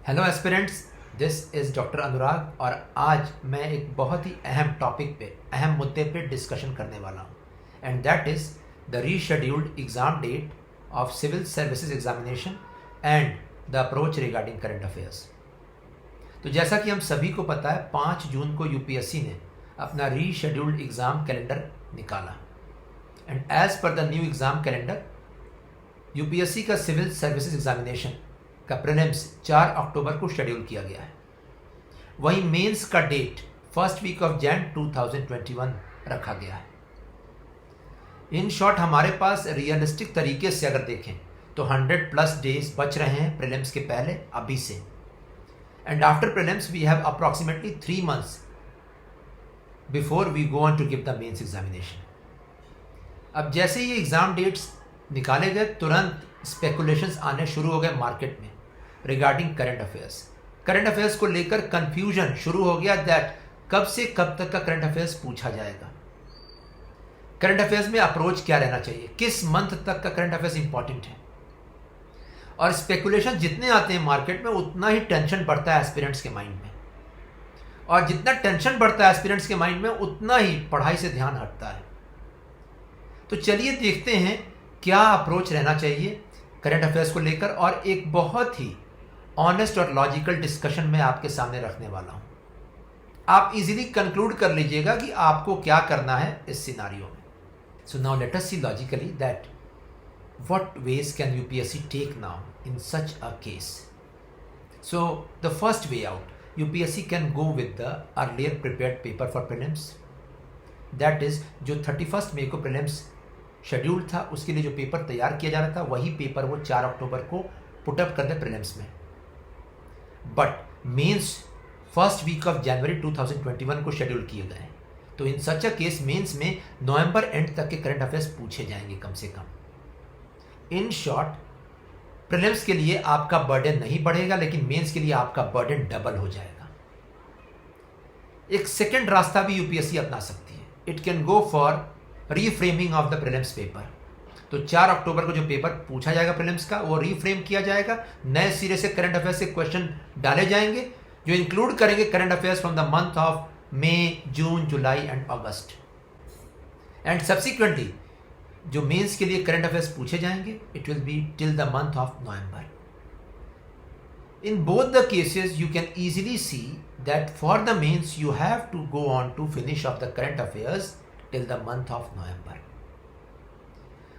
Hello aspirants, this is doctor Anurag और आज मैं एक बहुत ही अहम टॉपिक पे, अहम मुद्दे पे डिस्कशन करने वाला हूँ and that is the rescheduled exam date of civil services examination and the approach regarding current affairs. तो जैसा कि हम सभी को पता है, 5 जून को यूपीएससी ने अपना रीशेड्यूल्ड एग्ज़ाम कैलेंडर निकाला and as per the new exam calendar UPSC का सिविल सर्विसेज एग्जामिनेशन का प्रीलिम्स 4 अक्टूबर को शेड्यूल किया गया है। वहीं मेंस का date first week of Jan 2021 रखा गया है। इन शॉर्ट हमारे पास रियलिस्टिक तरीके से अगर देखें तो 100+ डेज बच रहे हैं प्रीलिम्स के पहले अभी से, and after prelims we have approximately 3 months before we go on to give the mains examination. अब जैसे ये एग्ज़ाम डेट्स निकाले गए, तुरंत स्पेकुलेशंस आने शुरू हो गए मार्केट में regarding current affairs. Current affairs को लेकर कंफ्यूजन शुरू हो गया दैट कब से कब तक का करंट अफेयर्स पूछा जाएगा, करंट अफेयर्स में अप्रोच क्या रहना चाहिए, किस मंथ तक का करंट अफेयर्स इंपॉर्टेंट है। और स्पेकुलेशन जितने आते हैं मार्केट में उतना ही टेंशन बढ़ता है एस्पिरेंट्स के माइंड में, और जितना टेंशन बढ़ता है एस्पिरेंट्स के माइंड में उतना ही पढ़ाई से ध्यान हटता है। तो चलिए देखते हैं क्या अप्रोच रहना चाहिए करंट अफेयर्स को लेकर, और एक बहुत ही ऑनेस्ट और लॉजिकल डिस्कशन में आपके सामने रखने वाला हूं। आप इजीली कंक्लूड कर लीजिएगा कि आपको क्या करना है इस सिनारियो में। So now let us see logically that what ways can UPSC take now in such a case. So the first way out, UPSC can go with the earlier prepared paper for prelims. That is जो 31 मई को prelims schedule था उसके लिए जो paper तैयार किया जा रहा था, वही पेपर वो 4 अक्टूबर को पुटअप कर दे प्रीलिम्स में। But mains first week of जनवरी 2021 को शेड्यूल किए गए हैं, तो इन सच अ केस मेंस में नवंबर एंड तक के करंट अफेयर्स पूछे जाएंगे कम से कम। इन शॉर्ट, प्रीलिम्स के लिए आपका बर्डन नहीं बढ़ेगा, लेकिन मेंस के लिए आपका बर्डन डबल हो जाएगा। एक सेकेंड रास्ता भी यूपीएससी अपना सकती है। It can go for reframing of the prelims paper. तो 4 अक्टूबर को जो पेपर पूछा जाएगा प्रीलिम्स का, वो रीफ्रेम किया जाएगा, नए सिरे से करंट अफेयर्स से क्वेश्चन डाले जाएंगे जो इंक्लूड करेंगे current affairs from the month of मई, जून, जुलाई एंड अगस्त। एंड सब्सिक्वेंटली जो मेंस के लिए करंट अफेयर्स पूछे जाएंगे, it will be till the month of नवंबर। In both the cases, you can easily see that for the mains you have to go on to finish off the current affairs till the month of November.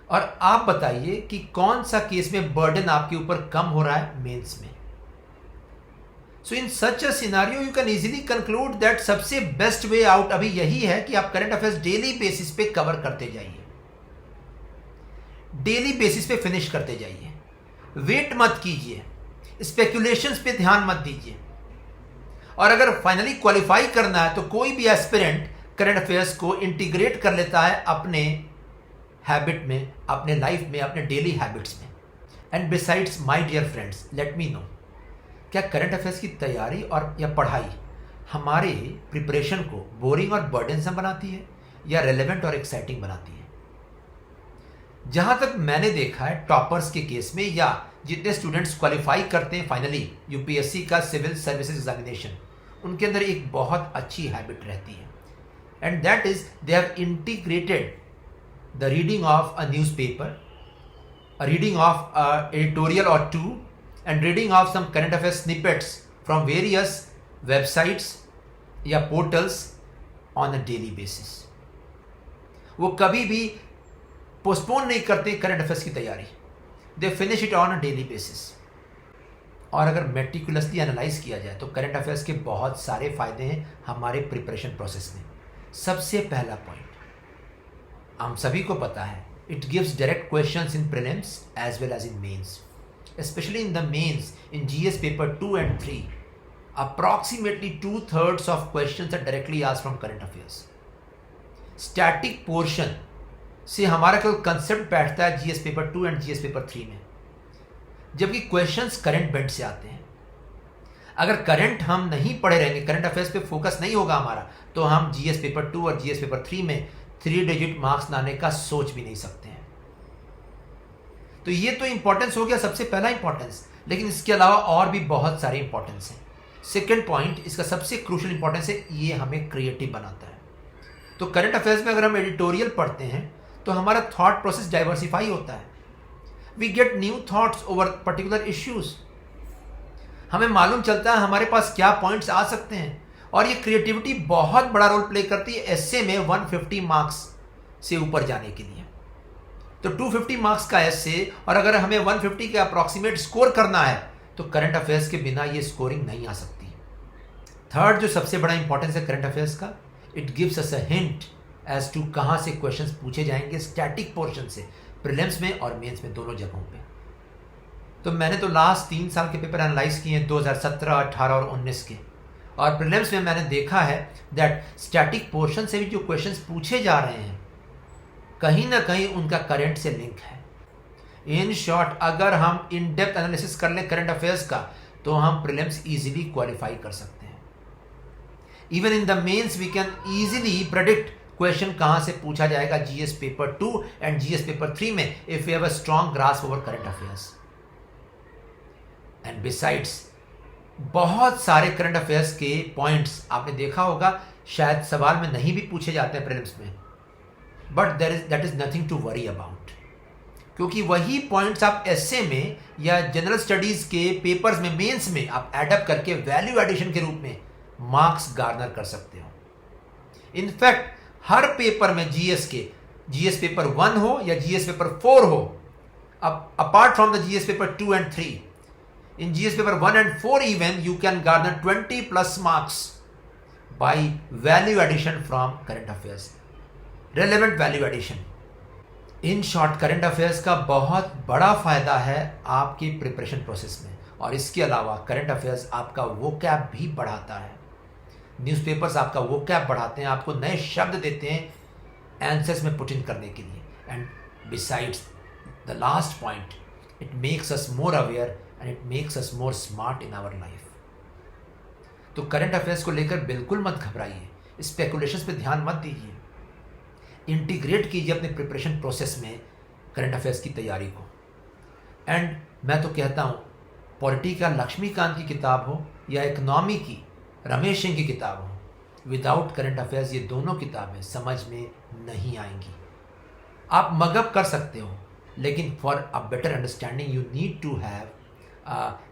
और आप बताइए कि कौन सा case में burden आपके ऊपर कम हो रहा है मेंस में। So in such a scenario you can easily conclude that सबसे बेस्ट वे आउट अभी यही है कि आप करंट अफेयर्स डेली बेसिस पे कवर करते जाइए, डेली बेसिस पे फिनिश करते जाइए। वेट मत कीजिए, स्पेकुलेशंस पे ध्यान मत दीजिए। और अगर फाइनली क्वालिफाई करना है तो कोई भी एस्पिरेंट करंट अफेयर्स को इंटीग्रेट कर लेता है अपने हैबिट में, अपने लाइफ में, अपने डेली हैबिट्स में। And besides my dear friends, let me know, क्या करंट अफेयर्स की तैयारी और या पढ़ाई हमारे प्रिपरेशन को बोरिंग और बर्डनसम बनाती है या रेलेवेंट और एक्साइटिंग बनाती है? जहां तक मैंने देखा है टॉपर्स के केस में, या जितने स्टूडेंट्स क्वालिफाई करते हैं फाइनली यूपीएससी का सिविल सर्विसेज एग्जामिनेशन, उनके अंदर एक बहुत अच्छी हैबिट रहती है, and that is they have integrated the reading of a newspaper, a reading of editorial or two, and reading of some current affairs snippets from various websites या portals on a daily basis. वो कभी भी postpone नहीं करते current affairs की तैयारी, they finish it on a daily basis. और अगर मेटिकुलसली एनालाइज किया जाए तो करंट अफेयर्स के बहुत सारे फायदे हैं हमारे प्रिपरेशन प्रोसेस में। सबसे पहला पॉइंट, हम सभी को पता है, it gives direct questions in prelims as well as in mains. Especially in the mains, in GS paper 2 and 3, approximately 2/3 of questions are directly asked from current affairs. Static portion से हमारा केवल concept बैठता है GS paper 2 and GS paper 3 में, जबकि questions current bent से आते हैं। अगर करंट हम नहीं पढ़े रहेंगे, करंट अफेयर्स पे फोकस नहीं होगा हमारा, तो हम GS पेपर 2 और GS पेपर 3 में 3 डिजिट मार्क्स लाने का सोच भी नहीं सकते हैं। तो ये तो इंपॉर्टेंस हो गया, सबसे पहला इंपॉर्टेंस। लेकिन इसके अलावा और भी बहुत सारे इंपॉर्टेंस हैं। सेकेंड पॉइंट, इसका सबसे क्रूशल इंपॉर्टेंस है, ये हमें क्रिएटिव बनाता है। तो करंट अफेयर्स में अगर हम एडिटोरियल पढ़ते हैं तो हमारा थॉट प्रोसेस डाइवर्सिफाई होता है। We get new thoughts over particular issues. हमें मालूम चलता है हमारे पास क्या पॉइंट्स आ सकते हैं, और ये क्रिएटिविटी बहुत बड़ा रोल प्ले करती है एस्से में 150 मार्क्स से ऊपर जाने के लिए। तो 250 मार्क्स का एस्से, और अगर हमें 150 के अप्रॉक्सीमेट स्कोर करना है तो करंट अफेयर्स के बिना ये स्कोरिंग नहीं आ सकती। थर्ड जो सबसे बड़ा इंपॉर्टेंस है करंट अफेयर्स का, it gives us a hint as to कहाँ से क्वेश्चंस पूछे जाएंगे स्टैटिक पोर्शन से, प्रीलिम्स में और मेंस में, दोनों जगहों पे। तो मैंने तो लास्ट 3 साल के पेपर एनालाइज किए हैं, 2017, 18 और 19 के, और प्रीलिम्स में मैंने देखा है दैट स्टैटिक पोर्शन से भी जो क्वेश्चंस पूछे जा रहे हैं कहीं ना कहीं उनका करंट से लिंक है। इन शॉर्ट, अगर हम इन डेप्थ एनालिसिस कर लें करंट अफेयर्स का तो हम प्रीलिम्स इजीली क्वालिफाई कर सकते हैं। Even in the mains we can easily predict question कहां से पूछा जाएगा GS paper 2 and GS paper 3 में, if we have a strong grasp over current affairs. And besides बहुत सारे करंट अफेयर्स के पॉइंट्स आपने देखा होगा शायद सवाल में नहीं भी पूछे जाते हैं प्रीलिम्स में, but that is nothing to worry about, क्योंकि वही पॉइंट्स आप एस्से में या जनरल स्टडीज के पेपर्स में, मेंस में आप एडअप करके वैल्यू एडिशन के रूप में मार्क्स गार्नर कर सकते हो। इनफैक्ट हर पेपर में जीएस पेपर 1 हो या जीएस पेपर 4 हो, अब apart from the GS paper 2 and 3, in GS paper 1 and 4 even you can garner 20+ marks by value addition from current affairs, relevant value addition. In short, current affairs का बहुत बड़ा फायदा है आपकी प्रिपरेशन प्रोसेस में, और इसके अलावा करंट अफेयर्स आपका वोकैब भी बढ़ाता है। न्यूज़पेपर्स आपका वोकैब बढ़ाते हैं, आपको नए शब्द देते हैं आंसर्स में पुट इन करने के लिए। And besides the last point, it makes us more aware and it makes us more smart in our life. तो करंट अफेयर्स को लेकर बिल्कुल मत घबराइए, स्पेकुलेशंस पे ध्यान मत दीजिए, इंटीग्रेट कीजिए अपने प्रिपरेशन प्रोसेस में करंट अफेयर्स की तैयारी को। एंड मैं तो कहता हूँ पॉलिटी का लक्ष्मीकांत की किताब हो या इकोनॉमी की रमेश सिंह की किताब हो, विदाउट करंट अफेयर्स ये दोनों किताबें समझ में नहीं आएंगी। आप मगअप कर सकते हो, लेकिन for a better understanding you need to have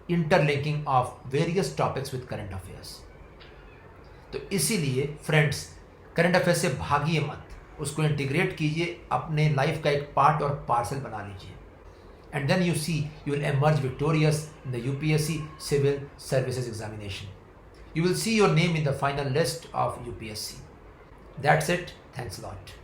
interlinking of various topics with current affairs. तो इसीलिए फ्रेंड्स, करंट अफेयर्स से भागिए मत, उसको इंटीग्रेट कीजिए, अपने लाइफ का एक पार्ट और पार्सल बना लीजिए, and then you will emerge victorious in the UPSC civil services examination. You will see your name in the final list of UPSC. That's it. Thanks a lot.